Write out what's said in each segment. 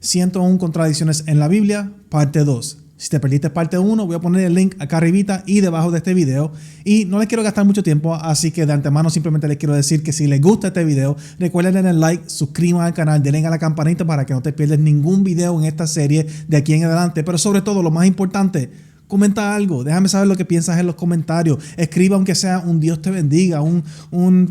101 contradicciones en la Biblia, parte 2. Si te perdiste parte 1, voy a poner el link acá arribita y debajo de este video. Y no les quiero gastar mucho tiempo, así que de antemano simplemente les quiero decir que si les gusta este video, recuerden darle like, suscriban al canal, denle a la campanita para que no te pierdas ningún video en esta serie de aquí en adelante. Pero sobre todo, lo más importante, comenta algo, déjame saber lo que piensas en los comentarios. Escriba aunque sea un Dios te bendiga, un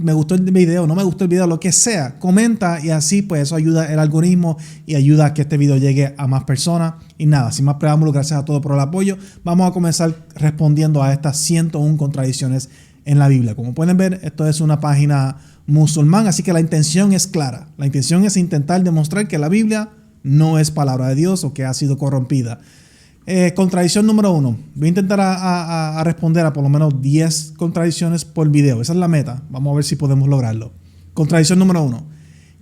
me gustó el video, no me gustó el video, lo que sea. Comenta y así pues eso ayuda el algoritmo y ayuda a que este video llegue a más personas. Y nada, sin más preámbulos, gracias a todos por el apoyo. Vamos a comenzar respondiendo a estas 101 contradicciones en la Biblia. Como pueden ver, esto es una página musulmana, así que la intención es clara. La intención es intentar demostrar que la Biblia no es palabra de Dios o que ha sido corrompida. Contradicción número 1. Voy a intentar a responder a por lo menos 10 contradicciones por video. Esa es la meta. Vamos a ver si podemos lograrlo. Contradicción número 1.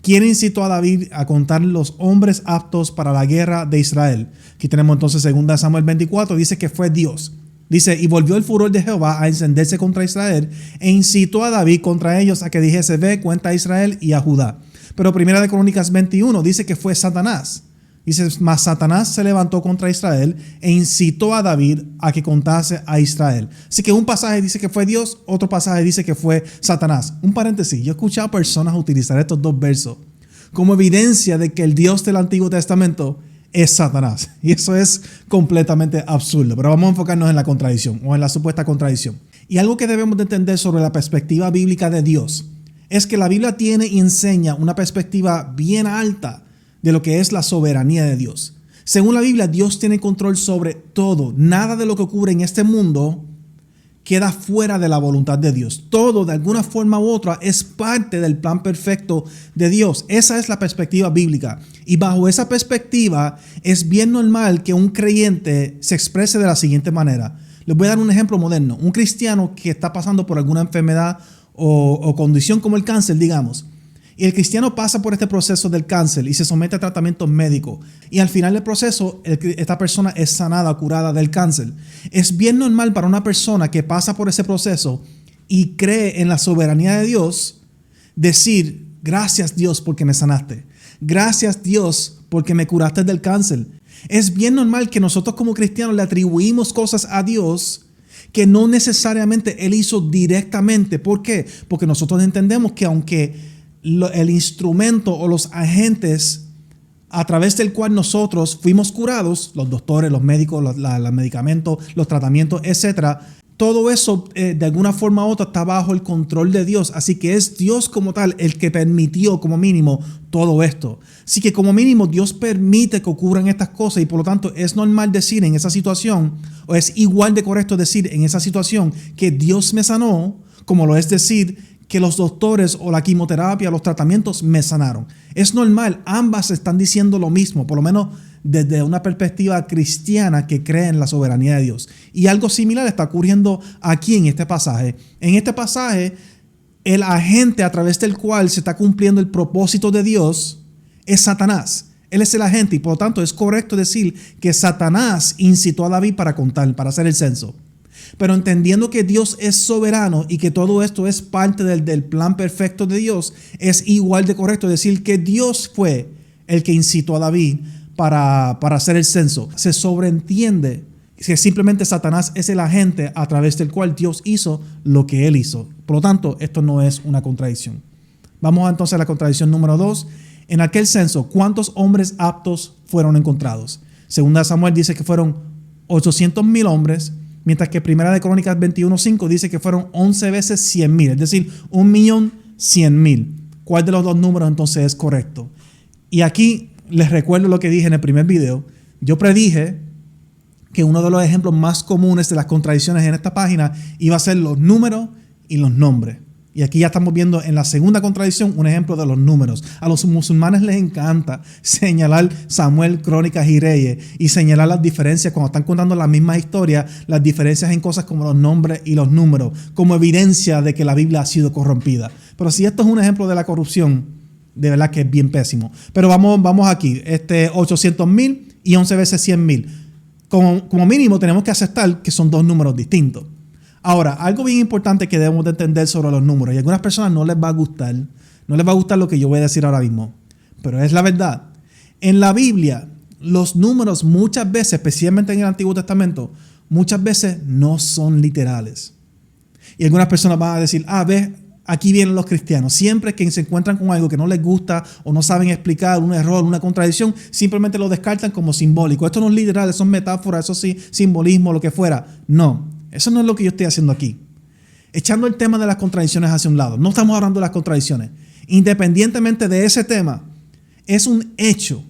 ¿Quién incitó a David a contar los hombres aptos para la guerra de Israel? Aquí tenemos entonces 2 Samuel 24. Dice que fue Dios. Dice, y volvió el furor de Jehová a encenderse contra Israel e incitó a David contra ellos a que dijese, ve, cuenta a Israel y a Judá. Pero 1 Crónicas 21 dice que fue Satanás. Dice, mas Satanás se levantó contra Israel e incitó a David a que contase a Israel. Así que un pasaje dice que fue Dios, otro pasaje dice que fue Satanás. Un paréntesis, yo he escuchado a personas utilizar estos dos versos como evidencia de que el Dios del Antiguo Testamento es Satanás. Y eso es completamente absurdo. Pero vamos a enfocarnos en la contradicción o en la supuesta contradicción. Y algo que debemos de entender sobre la perspectiva bíblica de Dios es que la Biblia tiene y enseña una perspectiva bien alta de lo que es la soberanía de Dios. Según la Biblia, Dios tiene control sobre todo. Nada de lo que ocurre en este mundo queda fuera de la voluntad de Dios. Todo, de alguna forma u otra, es parte del plan perfecto de Dios. Esa es la perspectiva bíblica. Y bajo esa perspectiva, es bien normal que un creyente se exprese de la siguiente manera. Les voy a dar un ejemplo moderno. Un cristiano que está pasando por alguna enfermedad o condición como el cáncer, digamos. Y el cristiano pasa por este proceso del cáncer y se somete a tratamientos médicos. Y al final del proceso, esta persona es sanada, curada del cáncer. Es bien normal para una persona que pasa por ese proceso y cree en la soberanía de Dios, decir, gracias Dios porque me sanaste. Gracias Dios porque me curaste del cáncer. Es bien normal que nosotros como cristianos le atribuimos cosas a Dios que no necesariamente Él hizo directamente. ¿Por qué? Porque nosotros entendemos que aunque el instrumento o los agentes a través del cual nosotros fuimos curados, los doctores, los médicos, los medicamentos, los tratamientos, etcétera, todo eso de alguna forma u otra está bajo el control de Dios. Así que es Dios como tal el que permitió como mínimo todo esto. Así que como mínimo Dios permite que ocurran estas cosas y por lo tanto es normal decir en esa situación, o es igual de correcto decir en esa situación que Dios me sanó, como lo es decir que los doctores o la quimioterapia, los tratamientos me sanaron. Es normal, ambas están diciendo lo mismo, por lo menos desde una perspectiva cristiana que cree en la soberanía de Dios. Y algo similar está ocurriendo aquí en este pasaje. En este pasaje, el agente a través del cual se está cumpliendo el propósito de Dios es Satanás. Él es el agente y por lo tanto es correcto decir que Satanás incitó a David para contar, para hacer el censo. Pero entendiendo que Dios es soberano y que todo esto es parte del plan perfecto de Dios, es igual de correcto decir que Dios fue el que incitó a David para hacer el censo. Se sobreentiende que simplemente Satanás es el agente a través del cual Dios hizo lo que Él hizo. Por lo tanto, esto no es una contradicción. Vamos entonces a la contradicción número 2. En aquel censo, ¿cuántos hombres aptos fueron encontrados? Segunda Samuel dice que fueron 800,000 hombres, mientras que 1 Crónicas 21:5 dice que fueron 11 veces 100,000, es decir, 1,100,000. ¿Cuál de los dos números entonces es correcto? Y aquí les recuerdo lo que dije en el primer video. Yo predije que uno de los ejemplos más comunes de las contradicciones en esta página iba a ser los números y los nombres. Y aquí ya estamos viendo en la segunda contradicción un ejemplo de los números. A los musulmanes les encanta señalar Samuel, Crónicas y Reyes y señalar las diferencias cuando están contando las mismas historias, las diferencias en cosas como los nombres y los números, como evidencia de que la Biblia ha sido corrompida. Pero si esto es un ejemplo de la corrupción, de verdad que es bien pésimo. Pero vamos aquí, 800,000 y 11 veces 100,000. Como mínimo tenemos que aceptar que son dos números distintos. Ahora, algo bien importante que debemos de entender sobre los números, y a algunas personas no les va a gustar lo que yo voy a decir ahora mismo, pero es la verdad. En la Biblia, los números muchas veces, especialmente en el Antiguo Testamento, muchas veces no son literales. Y algunas personas van a decir, ves, aquí vienen los cristianos. Siempre que se encuentran con algo que no les gusta o no saben explicar, un error, una contradicción, simplemente lo descartan como simbólico. Esto no es literal, eso es metáfora, eso sí, simbolismo, lo que fuera. No, eso no es lo que yo estoy haciendo aquí. Echando el tema de las contradicciones hacia un lado. No estamos hablando de las contradicciones. Independientemente de ese tema, es un hecho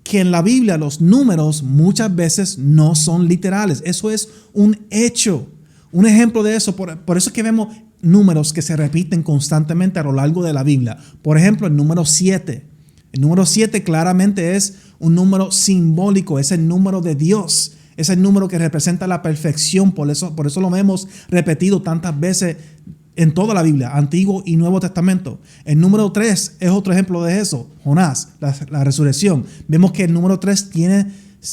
que en la Biblia los números muchas veces no son literales. Eso es un hecho. Un ejemplo de eso, por eso es que vemos números que se repiten constantemente a lo largo de la Biblia. Por ejemplo, el número 7. El número 7 claramente es un número simbólico, es el número de Dios. Es el número que representa la perfección, por eso lo hemos repetido tantas veces en toda la Biblia, Antiguo y Nuevo Testamento. El número 3 es otro ejemplo de eso, Jonás, la resurrección. Vemos que el número 3 tiene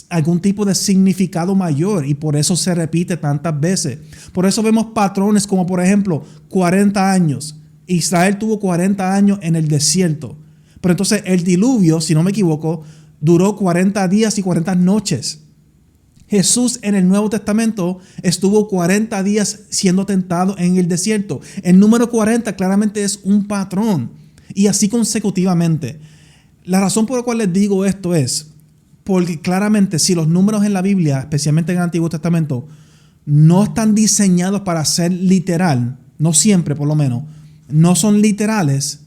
algún tipo de significado mayor y por eso se repite tantas veces. Por eso vemos patrones como por ejemplo 40 años. Israel tuvo 40 años en el desierto. Pero entonces el diluvio, si no me equivoco, duró 40 días y 40 noches. Jesús en el Nuevo Testamento estuvo 40 días siendo tentado en el desierto. El número 40 claramente es un patrón y así consecutivamente. La razón por la cual les digo esto es porque claramente si los números en la Biblia, especialmente en el Antiguo Testamento, no están diseñados para ser literal, no siempre por lo menos, no son literales,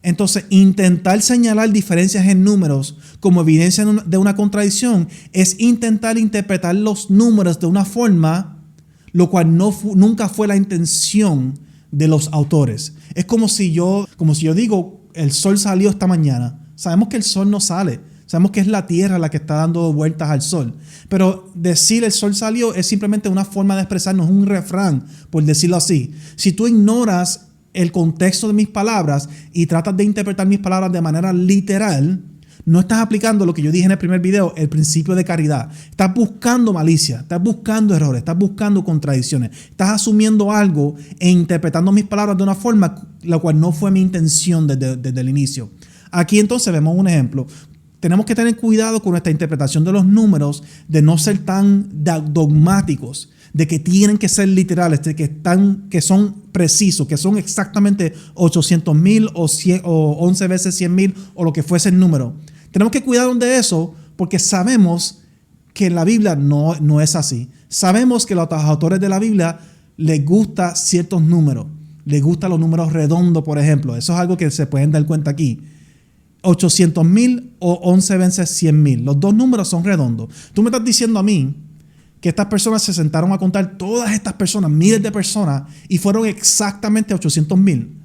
entonces intentar señalar diferencias en números como evidencia de una contradicción es intentar interpretar los números de una forma lo cual nunca fue la intención de los autores. Es como si yo digo, el sol salió esta mañana. Sabemos que el sol no sale. Sabemos que es la tierra la que está dando vueltas al sol. Pero decir el sol salió es simplemente una forma de expresarnos, un refrán, por decirlo así. Si tú ignoras el contexto de mis palabras y tratas de interpretar mis palabras de manera literal, no estás aplicando lo que yo dije en el primer video, el principio de caridad. Estás buscando malicia, estás buscando errores, estás buscando contradicciones. Estás asumiendo algo e interpretando mis palabras de una forma la cual no fue mi intención desde el inicio. Aquí entonces vemos un ejemplo. Tenemos que tener cuidado con nuestra interpretación de los números, de no ser tan dogmáticos, de que tienen que ser literales, de que son precisos, que son exactamente 800,000 o 11 veces 100,000 o lo que fuese el número. Tenemos que cuidar de eso porque sabemos que en la Biblia no es así. Sabemos que a los autores de la Biblia les gustan ciertos números. Les gustan los números redondos, por ejemplo. Eso es algo que se pueden dar cuenta aquí. 800,000 o 11 veces 100,000. Los dos números son redondos. Tú me estás diciendo a mí que estas personas se sentaron a contar, todas estas personas, miles de personas, y fueron exactamente 800,000.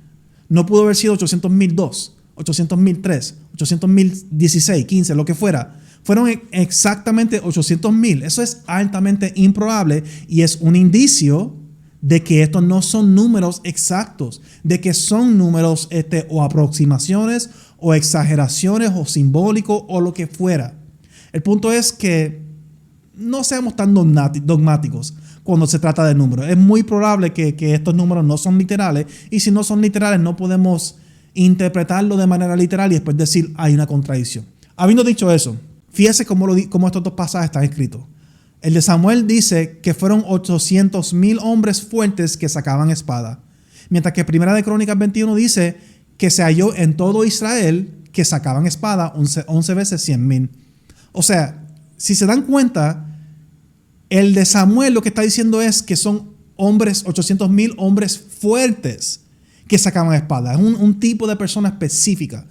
No pudo haber sido 800,002, 800,003, 800,016, 15, lo que fuera. Fueron exactamente 800,000. Eso es altamente improbable y es un indicio de que estos no son números exactos, de que son números o aproximaciones o exageraciones o simbólicos o lo que fuera. El punto es que no seamos tan dogmáticos cuando se trata de números. Es muy probable que estos números no son literales y si no son literales no podemos interpretarlo de manera literal y después decir hay una contradicción. Habiendo dicho eso, fíjese cómo estos dos pasajes están escritos. El de Samuel dice que fueron 800,000 hombres fuertes que sacaban espada. Mientras que Primera de Crónicas 21 dice que se halló en todo Israel que sacaban espada 11 veces 100,000. O sea, si se dan cuenta, el de Samuel lo que está diciendo es que son hombres, 800,000 hombres fuertes que sacaban espada. Es un tipo de persona específica.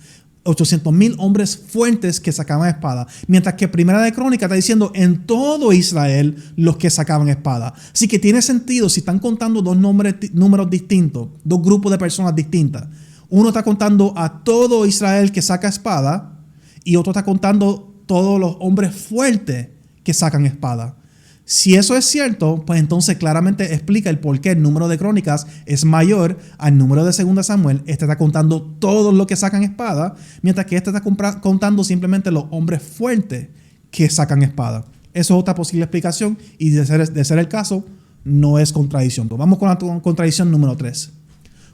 800,000 hombres fuertes que sacaban espada. Mientras que Primera de Crónica está diciendo en todo Israel los que sacaban espada. Así que tiene sentido si están contando dos números distintos, dos grupos de personas distintas. Uno está contando a todo Israel que saca espada y otro está contando todos los hombres fuertes que sacan espada. Si eso es cierto, pues entonces claramente explica el por qué el número de Crónicas es mayor al número de 2 Samuel. Este está contando todos los que sacan espada, mientras que este está contando simplemente los hombres fuertes que sacan espada. Eso es otra posible explicación y de ser el caso, no es contradicción. Vamos con la contradicción número 3.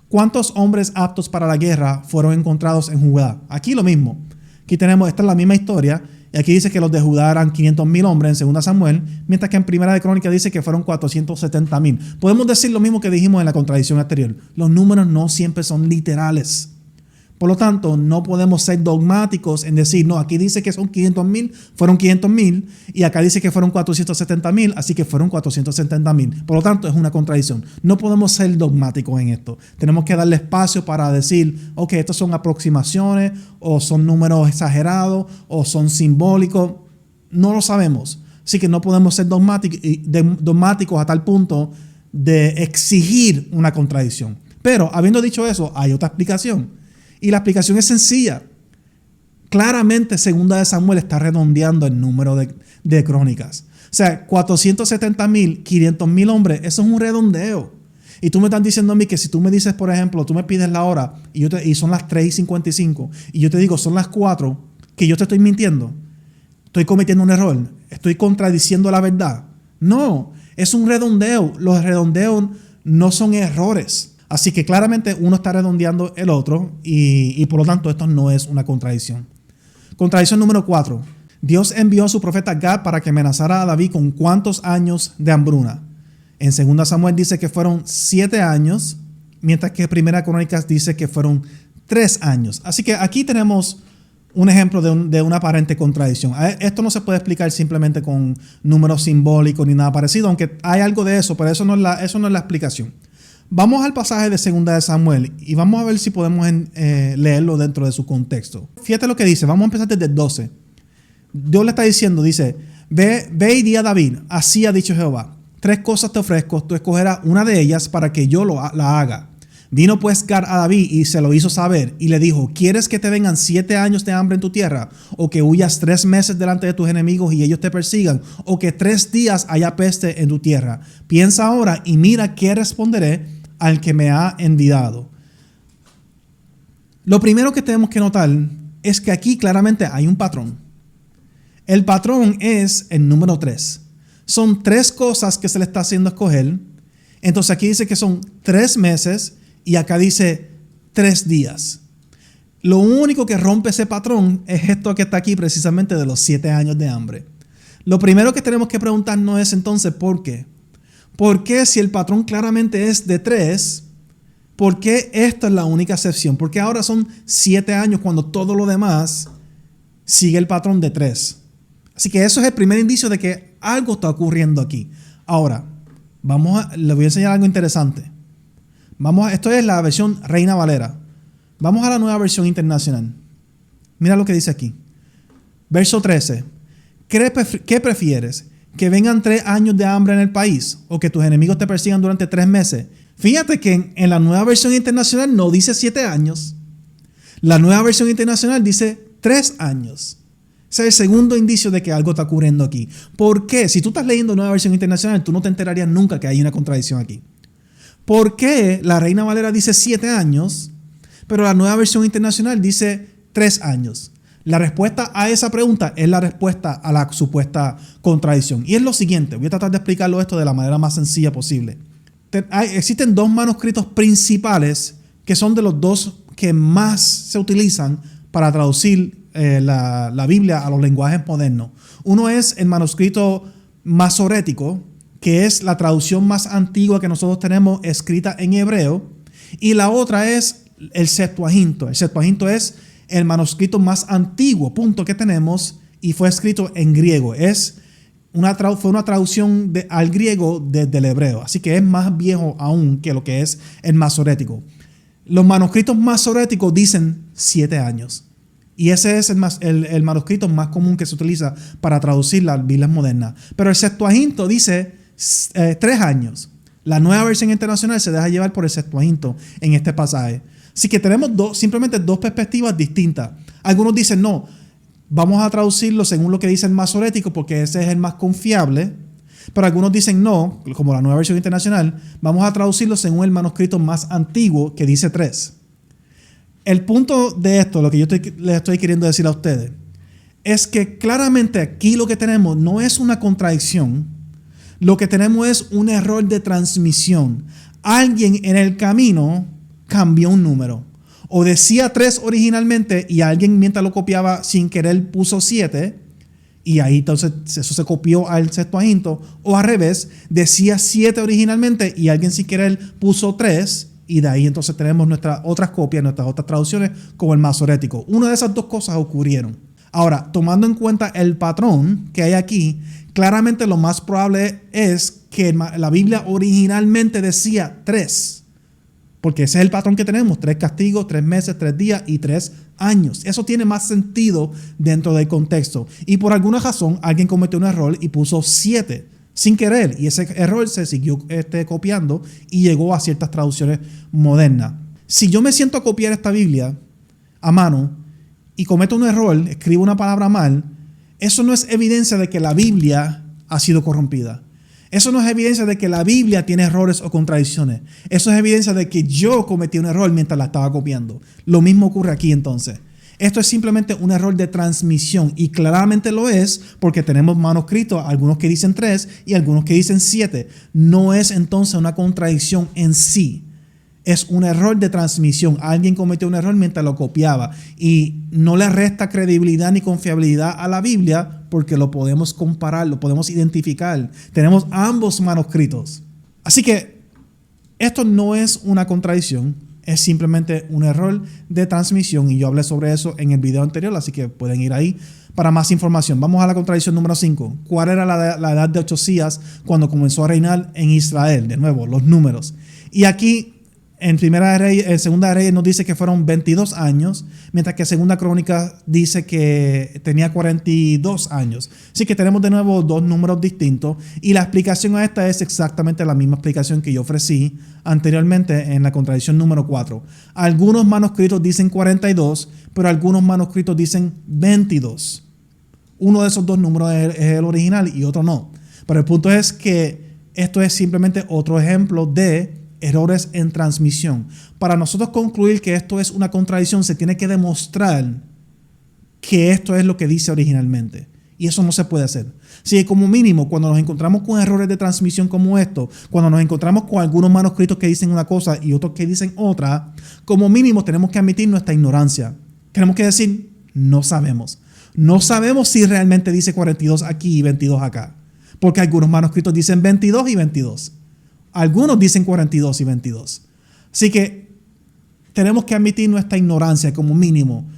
¿Cuántos hombres aptos para la guerra fueron encontrados en Judá? Aquí lo mismo. Aquí tenemos, esta es la misma historia. Y aquí dice que los de Judá eran 500,000 hombres en 2 Samuel, mientras que en Primera de Crónicas dice que fueron 470,000. Podemos decir lo mismo que dijimos en la contradicción anterior. Los números no siempre son literales. Por lo tanto, no podemos ser dogmáticos en decir, no, aquí dice que son 500,000, fueron 500,000, y acá dice que fueron 470,000, así que fueron 470,000. Por lo tanto, es una contradicción. No podemos ser dogmáticos en esto. Tenemos que darle espacio para decir, ok, estos son aproximaciones, o son números exagerados, o son simbólicos. No lo sabemos. Así que no podemos ser dogmáticos a tal punto de exigir una contradicción. Pero, habiendo dicho eso, hay otra explicación. Y la explicación es sencilla. Claramente, 2 de Samuel está redondeando el número de crónicas. O sea, 470,000, 500,000 hombres, eso es un redondeo. Y tú me estás diciendo a mí que si tú me dices, por ejemplo, tú me pides la hora y son las 3:55 y yo te digo son las 4, que yo te estoy mintiendo, estoy cometiendo un error, estoy contradiciendo la verdad. No, es un redondeo. Los redondeos no son errores. Así que claramente uno está redondeando el otro y por lo tanto esto no es una contradicción. Contradicción número 4. Dios envió a su profeta Gad para que amenazara a David con ¿cuántos años de hambruna? En 2 Samuel dice que fueron 7 años, mientras que Primera Crónicas dice que fueron 3 años. Así que aquí tenemos un ejemplo de una aparente contradicción. Esto no se puede explicar simplemente con números simbólicos ni nada parecido, aunque hay algo de eso, pero eso no es la explicación. Vamos al pasaje de 2 de Samuel y vamos a ver si podemos leerlo dentro de su contexto. Fíjate lo que dice, vamos a empezar desde el 12. Dios le está diciendo, dice, ve y di a David, así ha dicho Jehová, 3 cosas te ofrezco, tú escogerás una de ellas para que yo la haga. Vino pues Gad a David y se lo hizo saber y le dijo, ¿quieres que te vengan 7 años de hambre en tu tierra? ¿O que huyas 3 meses delante de tus enemigos y ellos te persigan? ¿O que 3 días haya peste en tu tierra? Piensa ahora y mira qué responderé al que me ha enviado. Lo primero que tenemos que notar es que aquí claramente hay un patrón. El patrón es el número 3. Son 3 cosas que se le está haciendo escoger. Entonces aquí dice que son 3 meses y acá dice 3 días. Lo único que rompe ese patrón es esto que está aquí precisamente de los 7 años de hambre. Lo primero que tenemos que preguntarnos es entonces ¿por qué? ¿Por qué si el patrón claramente es de 3, por qué esta es la única excepción? Porque ahora son 7 años cuando todo lo demás sigue el patrón de 3. Así que eso es el primer indicio de que algo está ocurriendo aquí. Ahora, les voy a enseñar algo interesante. Esto es la versión Reina Valera. Vamos a la nueva versión internacional. Mira lo que dice aquí. Verso 13. ¿Qué prefieres? ¿Que vengan 3 años de hambre en el país o que tus enemigos te persigan durante 3 meses? Fíjate que en la nueva versión internacional no dice 7 años. La nueva versión internacional dice 3 años. Ese es el segundo indicio de que algo está ocurriendo aquí. ¿Por qué? Si tú estás leyendo nueva versión internacional, tú no te enterarías nunca que hay una contradicción aquí. ¿Por qué la Reina Valera dice 7 años, pero la nueva versión internacional dice 3 años? La respuesta a esa pregunta es la respuesta a la supuesta contradicción. Y es lo siguiente, voy a tratar de explicarlo esto de la manera más sencilla posible. Existen 2 manuscritos principales que son de los 2 que más se utilizan para traducir la Biblia a los lenguajes modernos. Uno es el manuscrito masorético, que es la traducción más antigua que nosotros tenemos escrita en hebreo, y la otra es el Septuaginto. El Septuaginto es el manuscrito más antiguo, que tenemos, y fue escrito en griego. Fue una traducción al griego desde el hebreo, así que es más viejo aún que lo que es el masorético. Los manuscritos masoréticos dicen 7 años. Y ese es el manuscrito más común que se utiliza para traducir las Biblias modernas. Pero el Septuaginto dice 3 años. La nueva versión internacional se deja llevar por el Septuaginto en este pasaje. Así que tenemos simplemente dos perspectivas distintas. Algunos dicen, no, vamos a traducirlo según lo que dice el masorético porque ese es el más confiable. Pero algunos dicen, no, como la nueva versión internacional, vamos a traducirlo según el manuscrito más antiguo que dice 3. El punto de esto, lo que yo les estoy queriendo decir a ustedes, es que claramente aquí lo que tenemos no es una contradicción. Lo que tenemos es un error de transmisión. Alguien en el camino cambió un número. o decía 3 originalmente y alguien mientras lo copiaba sin querer puso 7 y ahí entonces eso se copió al Septuaginto, o al revés, decía 7 originalmente y alguien sin querer puso 3 y de ahí entonces tenemos nuestras otras copias, nuestras otras traducciones como el masorético. Una de esas dos cosas ocurrieron. Ahora, tomando en cuenta el patrón que hay aquí, claramente lo más probable es que la Biblia originalmente decía 3. Porque ese es el patrón que tenemos, 3 castigos, 3 meses, 3 días y 3 años. Eso tiene más sentido dentro del contexto. Y por alguna razón alguien cometió un error y puso 7 sin querer. Y ese error se siguió copiando y llegó a ciertas traducciones modernas. Si yo me siento a copiar esta Biblia a mano y cometo un error, escribo una palabra mal, eso no es evidencia de que la Biblia ha sido corrompida. Eso no es evidencia de que la Biblia tiene errores o contradicciones. Eso es evidencia de que yo cometí un error mientras la estaba copiando. Lo mismo ocurre aquí entonces. Esto es simplemente un error de transmisión y claramente lo es porque tenemos manuscritos, algunos que dicen 3 y algunos que dicen 7. No es entonces una contradicción en sí. Es un error de transmisión. Alguien cometió un error mientras lo copiaba y no le resta credibilidad ni confiabilidad a la Biblia porque lo podemos comparar, lo podemos identificar. Tenemos ambos manuscritos. Así que esto no es una contradicción, es simplemente un error de transmisión y yo hablé sobre eso en el video anterior, así que pueden ir ahí para más información. Vamos a la contradicción número 5. ¿Cuál era la edad de Ochosías cuando comenzó a reinar en Israel? De nuevo, los números. Y aquí en Segunda de Reyes nos dice que fueron 22 años, mientras que Segunda Crónica dice que tenía 42 años. Así que tenemos de nuevo dos números distintos y la explicación a esta es exactamente la misma explicación que yo ofrecí anteriormente en la contradicción número 4. Algunos manuscritos dicen 42, pero algunos manuscritos dicen 22. Uno de esos dos números es el original y otro no. Pero el punto es que esto es simplemente otro ejemplo de errores en transmisión. Para nosotros concluir que esto es una contradicción, se tiene que demostrar que esto es lo que dice originalmente. Y eso no se puede hacer. Así que como mínimo, cuando nos encontramos con errores de transmisión como esto, cuando nos encontramos con algunos manuscritos que dicen una cosa y otros que dicen otra, como mínimo tenemos que admitir nuestra ignorancia. Tenemos que decir, no sabemos. No sabemos si realmente dice 42 aquí y 22 acá. Porque algunos manuscritos dicen 22 y 22. Algunos dicen 42 y 22. Así que tenemos que admitir nuestra ignorancia como mínimo.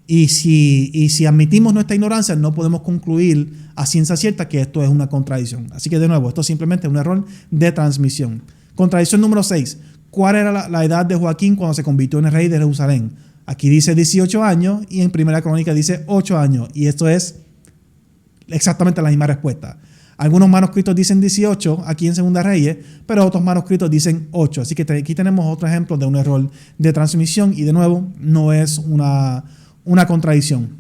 Y si admitimos nuestra ignorancia, no podemos concluir a ciencia cierta que esto es una contradicción. Así que de nuevo, esto es simplemente un error de transmisión. Contradicción número 6. ¿Cuál era la edad de Joaquín cuando se convirtió en el rey de Jerusalén? Aquí dice 18 años y en Primera Crónica dice 8 años. Y esto es exactamente la misma respuesta. Algunos manuscritos dicen 18 aquí en Segunda Reyes, pero otros manuscritos dicen 8. Así que aquí tenemos otro ejemplo de un error de transmisión y de nuevo no es una contradicción.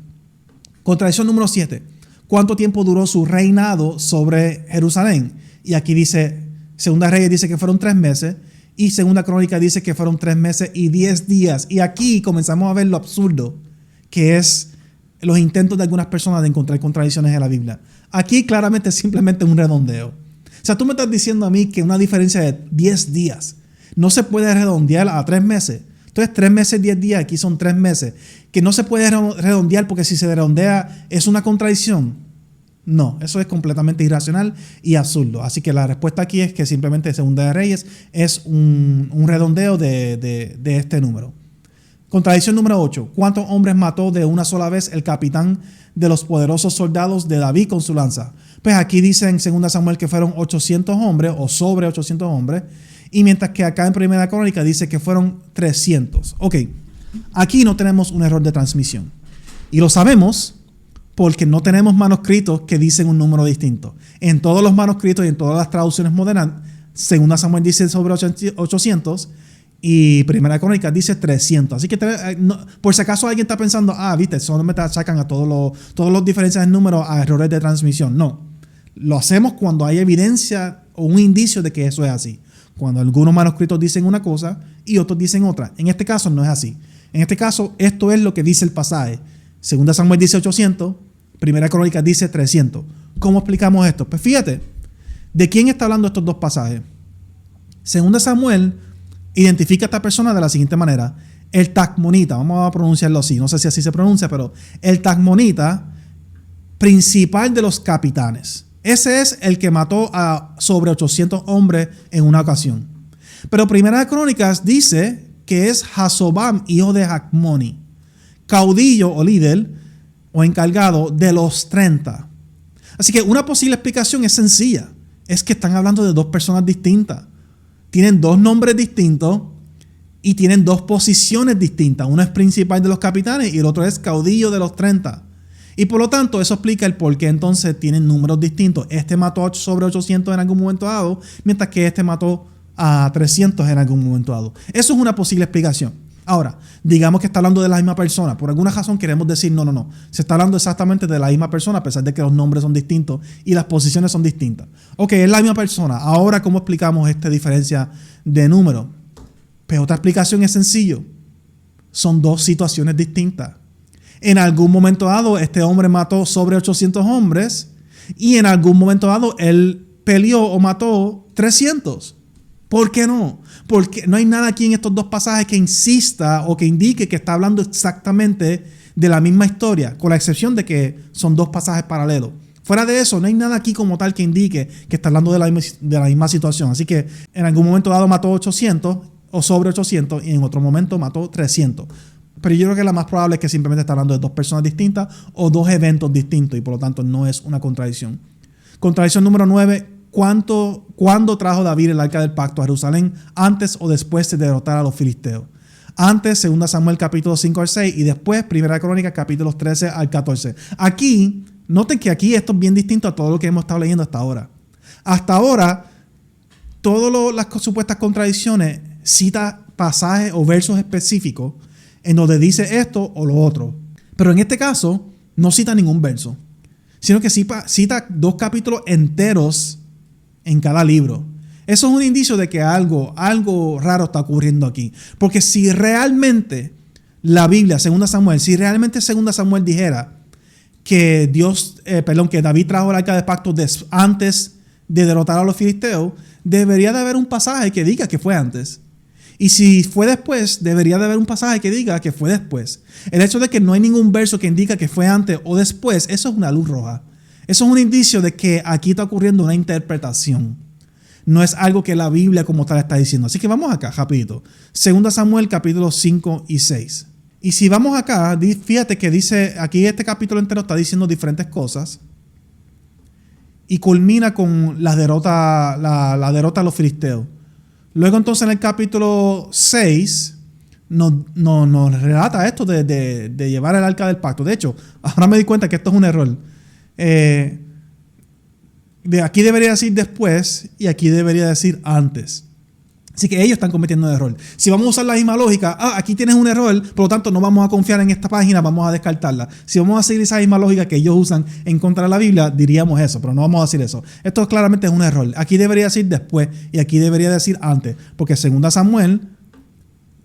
Contradicción número 7. ¿Cuánto tiempo duró su reinado sobre Jerusalén? Y aquí dice, Segunda Reyes dice que fueron 3 meses y Segunda Crónica dice que fueron 3 meses y 10 días. Y aquí comenzamos a ver lo absurdo que es los intentos de algunas personas de encontrar contradicciones en la Biblia. Aquí claramente es simplemente un redondeo. O sea, tú me estás diciendo a mí que una diferencia de 10 días no se puede redondear a 3 meses. Entonces 3 meses, 10 días, aquí son 3 meses. Que no se puede redondear porque si se redondea es una contradicción. No, eso es completamente irracional y absurdo. Así que la respuesta aquí es que simplemente Segunda de Reyes es un redondeo de este número. Contradicción número 8. ¿Cuántos hombres mató de una sola vez el capitán de los poderosos soldados de David con su lanza? Pues aquí dice en 2 Samuel que fueron 800 hombres o sobre 800 hombres. Y mientras que acá en Primera Crónica dice que fueron 300. Ok, aquí no tenemos un error de transmisión. Y lo sabemos porque no tenemos manuscritos que dicen un número distinto. En todos los manuscritos y en todas las traducciones modernas, 2 Samuel dice sobre 800 y Primera Crónica dice 300. Así que por si acaso alguien está pensando, viste, solo me sacan a todos los diferencias en número a errores de transmisión. No, lo hacemos cuando hay evidencia o un indicio de que eso es así. Cuando algunos manuscritos dicen una cosa y otros dicen otra. En este caso no es así. En este caso, esto es lo que dice el pasaje. 2 Samuel dice 800, Primera Crónica dice 300. ¿Cómo explicamos esto? Pues fíjate, ¿de quién está hablando estos dos pasajes? 2 Samuel identifica a esta persona de la siguiente manera. el tacmonita, vamos a pronunciarlo así, no sé si así se pronuncia, pero el tacmonita principal de los capitanes. Ese es el que mató a sobre 800 hombres en una ocasión. Pero Primera de Crónicas dice que es Jasobam, hijo de Jacmoni, caudillo o líder o encargado de los 30. Así que una posible explicación es sencilla. Es que están hablando de dos personas distintas. Tienen dos nombres distintos y tienen dos posiciones distintas. Uno es principal de los capitanes y el otro es caudillo de los 30. Y por lo tanto, eso explica el por qué entonces tienen números distintos. Este mató sobre 800 en algún momento dado, mientras que este mató a 300 en algún momento dado. Eso es una posible explicación. Ahora, digamos que está hablando de la misma persona. Por alguna razón queremos decir no. Se está hablando exactamente de la misma persona a pesar de que los nombres son distintos y las posiciones son distintas. Ok, es la misma persona. Ahora, ¿cómo explicamos esta diferencia de número? Pues otra explicación es sencillo. Son dos situaciones distintas. En algún momento dado, este hombre mató sobre 800 hombres y en algún momento dado, él peleó o mató 300. ¿Por qué no? Porque no hay nada aquí en estos dos pasajes que insista o que indique que está hablando exactamente de la misma historia, con la excepción de que son dos pasajes paralelos. Fuera de eso, no hay nada aquí como tal que indique que está hablando de la misma situación. Así que en algún momento dado mató 800 o sobre 800 y en otro momento mató 300. Pero yo creo que la más probable es que simplemente está hablando de dos personas distintas o dos eventos distintos y por lo tanto no es una contradicción. Contradicción número 9. ¿Cuándo trajo David el arca del pacto a Jerusalén? ¿Antes o después de derrotar a los filisteos? Antes, 2 Samuel capítulo 5 al 6 y después, 1 Crónicas capítulos 13 al 14. Aquí, noten que aquí esto es bien distinto a todo lo que hemos estado leyendo hasta ahora. Hasta ahora, todas las supuestas contradicciones cita pasajes o versos específicos en donde dice esto o lo otro. Pero en este caso, no cita ningún verso, sino que cita 2 capítulos enteros en cada libro. Eso es un indicio de que algo raro está ocurriendo aquí. Porque si realmente la Biblia, 2 Samuel, si realmente 2 Samuel dijera que que David trajo el arca del pacto antes de derrotar a los filisteos, debería de haber un pasaje que diga que fue antes. Y si fue después, debería de haber un pasaje que diga que fue después. El hecho de que no hay ningún verso que indica que fue antes o después, eso es una luz roja. Eso es un indicio de que aquí está ocurriendo una interpretación. No es algo que la Biblia como tal está diciendo. Así que vamos acá, rapidito. 2 Samuel capítulos 5 y 6. Y si vamos acá, fíjate que dice, aquí este capítulo entero está diciendo diferentes cosas. Y culmina con la derrota a los filisteos. Luego entonces en el capítulo 6 nos relata esto de llevar el arca del pacto. De hecho, ahora me di cuenta que esto es un error. De aquí debería decir después y aquí debería decir antes. Así que ellos están cometiendo un error. Si vamos a usar la misma lógica, aquí tienes un error, por lo tanto no vamos a confiar en esta página, vamos a descartarla. Si vamos a seguir esa misma lógica que ellos usan en contra de la Biblia, diríamos eso, pero no vamos a decir eso. Esto claramente es un error. Aquí debería decir después y aquí debería decir antes, porque 2 Samuel,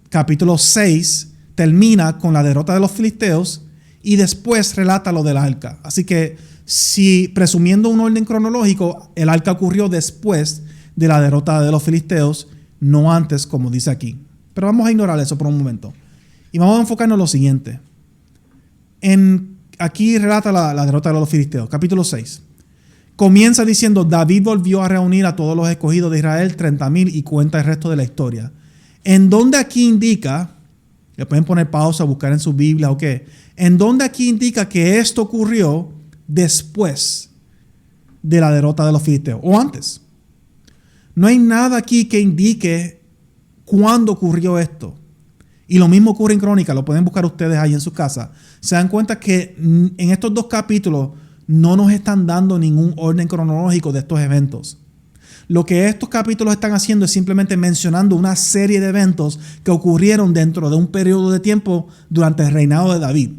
capítulo 6, termina con la derrota de los filisteos y después relata lo del arca. Así que si presumiendo un orden cronológico, el arca ocurrió después de la derrota de los filisteos, no antes, como dice aquí. Pero vamos a ignorar eso por un momento. Y vamos a enfocarnos en lo siguiente. Aquí relata la derrota de los filisteos. Capítulo 6. Comienza diciendo, David volvió a reunir a todos los escogidos de Israel, 30,000, y cuenta el resto de la historia. En donde aquí indica, le pueden poner pausa, buscar en su Biblia o qué. En donde aquí indica que esto ocurrió después de la derrota de los filisteos o antes. No hay nada aquí que indique cuándo ocurrió esto. Y lo mismo ocurre en Crónica, lo pueden buscar ustedes ahí en su casa. Se dan cuenta que en estos 2 capítulos no nos están dando ningún orden cronológico de estos eventos. Lo que estos capítulos están haciendo es simplemente mencionando una serie de eventos que ocurrieron dentro de un periodo de tiempo durante el reinado de David.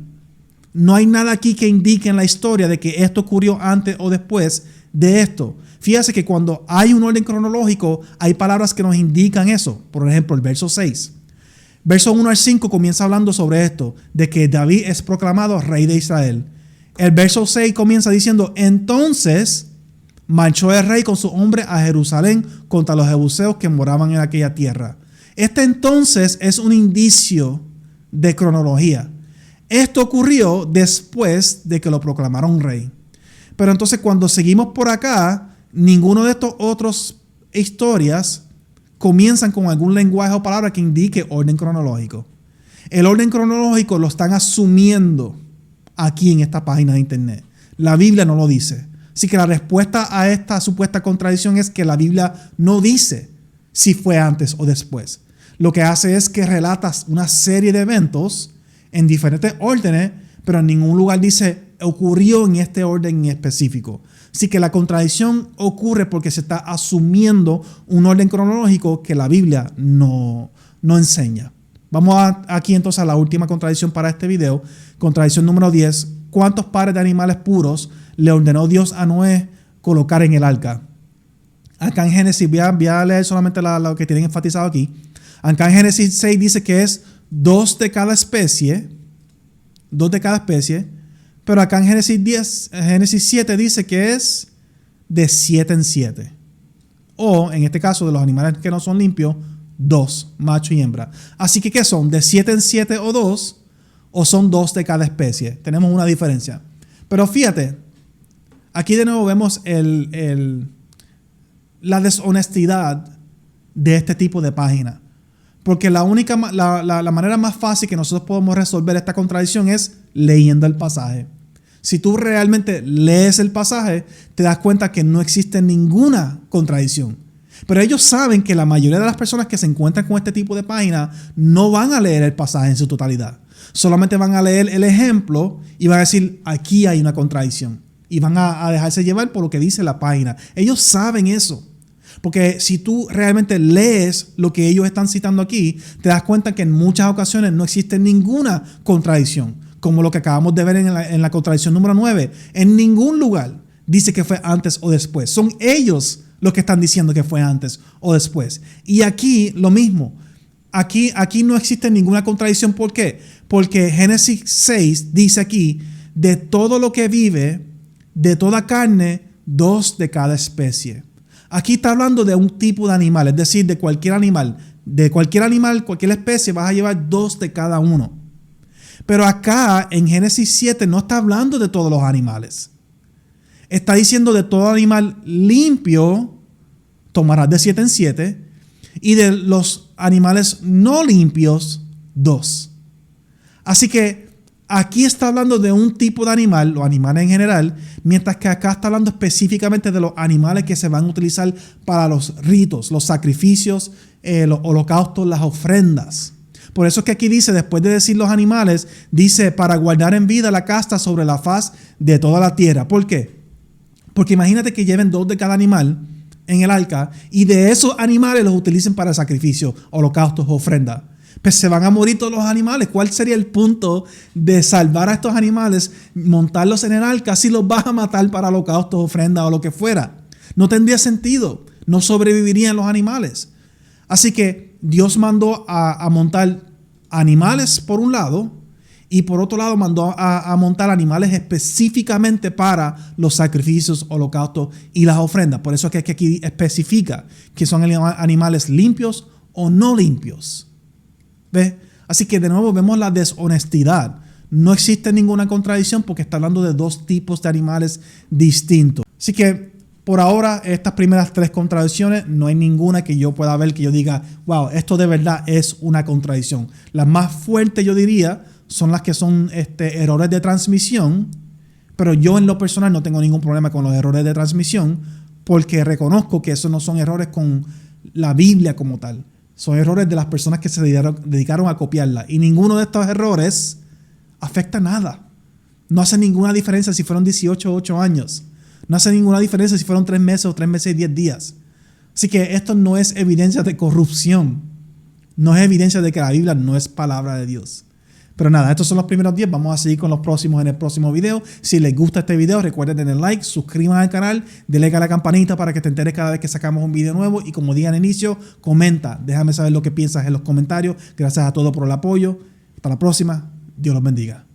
No hay nada aquí que indique en la historia de que esto ocurrió antes o después de esto. Fíjate que cuando hay un orden cronológico, hay palabras que nos indican eso. Por ejemplo, el verso 6. Verso 1 al 5 comienza hablando sobre esto, de que David es proclamado rey de Israel. El verso 6 comienza diciendo, entonces marchó el rey con su hombre a Jerusalén contra los jebuseos que moraban en aquella tierra. Este entonces es un indicio de cronología. Esto ocurrió después de que lo proclamaron rey. Pero entonces cuando seguimos por acá, ninguno de estos otros historias comienzan con algún lenguaje o palabra que indique orden cronológico. El orden cronológico lo están asumiendo aquí en esta página de internet. La Biblia no lo dice. Así que la respuesta a esta supuesta contradicción es que la Biblia no dice si fue antes o después. Lo que hace es que relatas una serie de eventos en diferentes órdenes, pero en ningún lugar dice ocurrió en este orden en específico. Así que la contradicción ocurre porque se está asumiendo un orden cronológico que la Biblia no enseña. Vamos aquí entonces a la última contradicción para este video. Contradicción número 10. ¿Cuántos pares de animales puros le ordenó Dios a Noé colocar en el arca? Acá en Génesis, voy a leer solamente lo que tienen enfatizado aquí. Acá en Génesis 6 dice que es 2 de cada especie. 2 de cada especie. Pero acá en Génesis 7 dice que es de 7 en 7. O en este caso de los animales que no son limpios, 2, macho y hembra. Así que ¿qué son? ¿De 7 en 7 o 2? ¿O son 2 de cada especie? Tenemos una diferencia. Pero fíjate, aquí de nuevo vemos la deshonestidad de este tipo de página. Porque la manera más fácil que nosotros podemos resolver esta contradicción es leyendo el pasaje. Si tú realmente lees el pasaje, te das cuenta que no existe ninguna contradicción. Pero ellos saben que la mayoría de las personas que se encuentran con este tipo de página no van a leer el pasaje en su totalidad. Solamente van a leer el ejemplo y van a decir, aquí hay una contradicción. Y van a dejarse llevar por lo que dice la página. Ellos saben eso. Porque si tú realmente lees lo que ellos están citando aquí, te das cuenta que en muchas ocasiones no existe ninguna contradicción. Como lo que acabamos de ver en la contradicción número 9. En ningún lugar dice que fue antes o después. Son ellos los que están diciendo que fue antes o después. Y aquí lo mismo. Aquí no existe ninguna contradicción. ¿Por qué? Porque Génesis 6 dice aquí, de todo lo que vive, de toda carne, 2 de cada especie. Aquí está hablando de un tipo de animal, es decir, de cualquier animal. De cualquier animal, cualquier especie, vas a llevar 2 de cada uno. Pero acá en Génesis 7 no está hablando de todos los animales. Está diciendo de todo animal limpio, tomarás de 7 en 7, y de los animales no limpios, 2. Así que aquí está hablando de un tipo de animal, los animales en general, mientras que acá está hablando específicamente de los animales que se van a utilizar para los ritos, los sacrificios, los holocaustos, las ofrendas. Por eso es que aquí dice, después de decir los animales, dice para guardar en vida la casta sobre la faz de toda la tierra. ¿Por qué? Porque imagínate que lleven 2 de cada animal en el arca y de esos animales los utilicen para sacrificio, holocaustos, ofrendas. Pues se van a morir todos los animales. ¿Cuál sería el punto de salvar a estos animales, montarlos en el arca si los vas a matar para holocaustos, ofrendas o lo que fuera? No tendría sentido. No sobrevivirían los animales. Así que Dios mandó a montar animales por un lado y por otro lado mandó a montar animales específicamente para los sacrificios, holocaustos y las ofrendas. Por eso es que aquí especifica que son animales limpios o no limpios. ¿Ves? Así que de nuevo vemos la deshonestidad. No existe ninguna contradicción porque está hablando de 2 tipos de animales distintos. Así que por ahora estas primeras 3 contradicciones no hay ninguna que yo pueda ver que yo diga, wow, esto de verdad es una contradicción. Las más fuertes yo diría son las que son errores de transmisión, pero yo en lo personal no tengo ningún problema con los errores de transmisión porque reconozco que esos no son errores con la Biblia como tal. Son errores de las personas que se dedicaron a copiarla. Y ninguno de estos errores afecta nada. No hace ninguna diferencia si fueron 18 o 8 años. No hace ninguna diferencia si fueron 3 meses o 3 meses y 10 días. Así que esto no es evidencia de corrupción. No es evidencia de que la Biblia no es palabra de Dios. Pero nada, estos son los primeros 10. Vamos a seguir con los próximos en el próximo video. Si les gusta este video, recuerden darle like, suscriban al canal, denle a la campanita para que te enteres cada vez que sacamos un video nuevo. Y como dije al inicio, comenta. Déjame saber lo que piensas en los comentarios. Gracias a todos por el apoyo. Hasta la próxima. Dios los bendiga.